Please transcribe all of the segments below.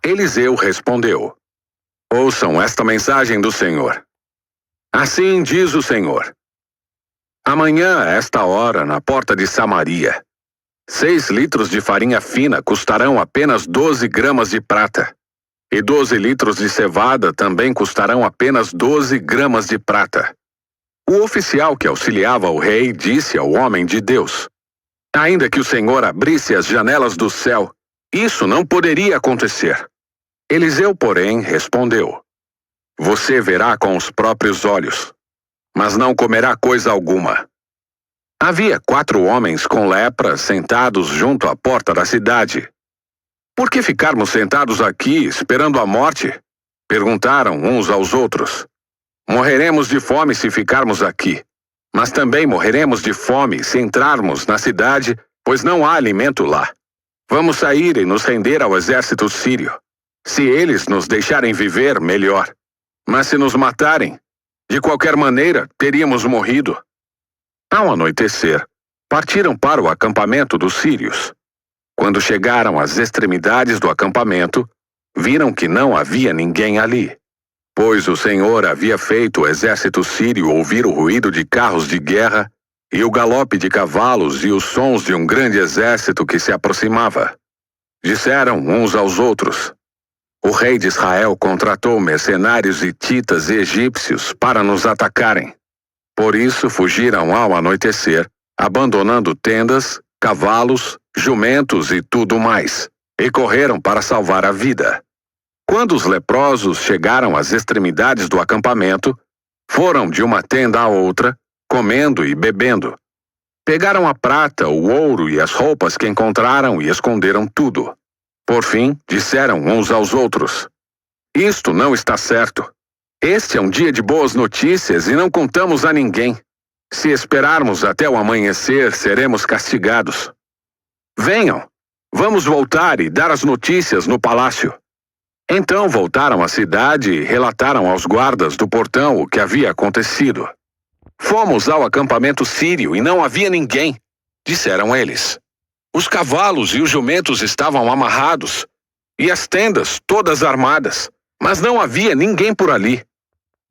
Eliseu respondeu: Ouçam esta mensagem do Senhor. Assim diz o Senhor: Amanhã, a esta hora, na porta de Samaria, 6 litros de farinha fina custarão apenas 12 gramas de prata, e 12 litros de cevada também custarão apenas 12 gramas de prata. O oficial que auxiliava o rei disse ao homem de Deus: Ainda que o Senhor abrisse as janelas do céu, isso não poderia acontecer. Eliseu, porém, respondeu: Você verá com os próprios olhos, mas não comerá coisa alguma. Havia 4 homens com lepra sentados junto à porta da cidade. Por que ficarmos sentados aqui esperando a morte? Perguntaram uns aos outros. Morreremos de fome se ficarmos aqui, mas também morreremos de fome se entrarmos na cidade, pois não há alimento lá. Vamos sair e nos render ao exército sírio. Se eles nos deixarem viver, melhor. Mas se nos matarem, de qualquer maneira, teríamos morrido. Ao anoitecer, partiram para o acampamento dos sírios. Quando chegaram às extremidades do acampamento, viram que não havia ninguém ali, pois o Senhor havia feito o exército sírio ouvir o ruído de carros de guerra e o galope de cavalos e os sons de um grande exército que se aproximava. Disseram uns aos outros: O rei de Israel contratou mercenários hititas e egípcios para nos atacarem. Por isso fugiram ao anoitecer, abandonando tendas, cavalos, jumentos e tudo mais, e correram para salvar a vida. Quando os leprosos chegaram às extremidades do acampamento, foram de uma tenda à outra, comendo e bebendo. Pegaram a prata, o ouro e as roupas que encontraram e esconderam tudo. Por fim, disseram uns aos outros: Isto não está certo. Este é um dia de boas notícias e não contamos a ninguém. Se esperarmos até o amanhecer, seremos castigados. Venham, vamos voltar e dar as notícias no palácio. Então voltaram à cidade e relataram aos guardas do portão o que havia acontecido. Fomos ao acampamento sírio e não havia ninguém, disseram eles. Os cavalos e os jumentos estavam amarrados, e as tendas todas armadas, mas não havia ninguém por ali.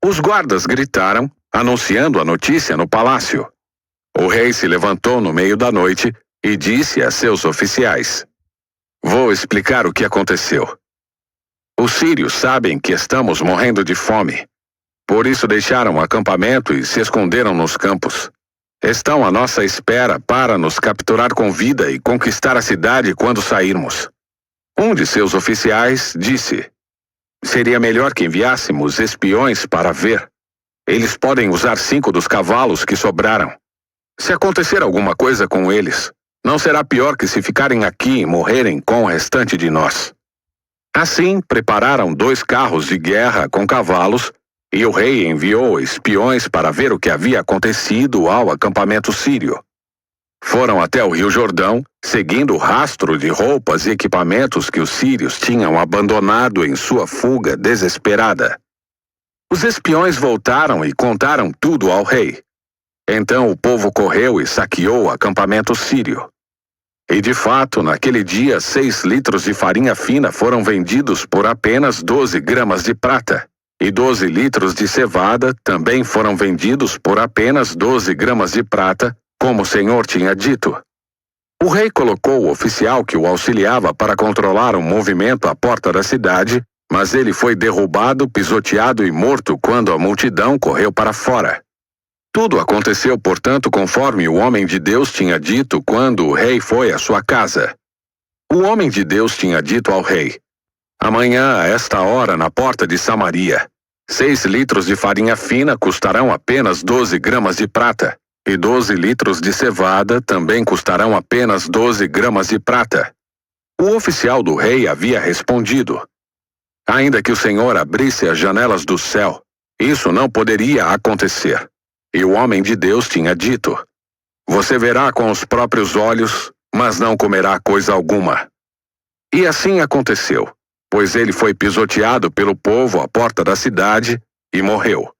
Os guardas gritaram, anunciando a notícia no palácio. O rei se levantou no meio da noite e disse a seus oficiais: Vou explicar o que aconteceu. Os sírios sabem que estamos morrendo de fome. Por isso deixaram o acampamento e se esconderam nos campos. Estão à nossa espera para nos capturar com vida e conquistar a cidade quando sairmos. Um de seus oficiais disse: Seria melhor que enviássemos espiões para ver. Eles podem usar 5 dos cavalos que sobraram. Se acontecer alguma coisa com eles, não será pior que se ficarem aqui e morrerem com o restante de nós. Assim, prepararam 2 carros de guerra com cavalos, e o rei enviou espiões para ver o que havia acontecido ao acampamento sírio. Foram até o Rio Jordão, seguindo o rastro de roupas e equipamentos que os sírios tinham abandonado em sua fuga desesperada. Os espiões voltaram e contaram tudo ao rei. Então o povo correu e saqueou o acampamento sírio. E de fato, naquele dia, 6 litros de farinha fina foram vendidos por apenas 12 gramas de prata, e 12 litros de cevada também foram vendidos por apenas 12 gramas de prata, como o Senhor tinha dito. O rei colocou o oficial que o auxiliava para controlar o movimento à porta da cidade, mas ele foi derrubado, pisoteado e morto quando a multidão correu para fora. Tudo aconteceu, portanto, conforme o homem de Deus tinha dito quando o rei foi à sua casa. O homem de Deus tinha dito ao rei: Amanhã, a esta hora, na porta de Samaria, 6 litros de farinha fina custarão apenas 12 gramas de prata, e 12 litros de cevada também custarão apenas 12 gramas de prata. O oficial do rei havia respondido: Ainda que o Senhor abrisse as janelas do céu, isso não poderia acontecer. E o homem de Deus tinha dito: Você verá com os próprios olhos, mas não comerá coisa alguma. E assim aconteceu, pois ele foi pisoteado pelo povo à porta da cidade e morreu.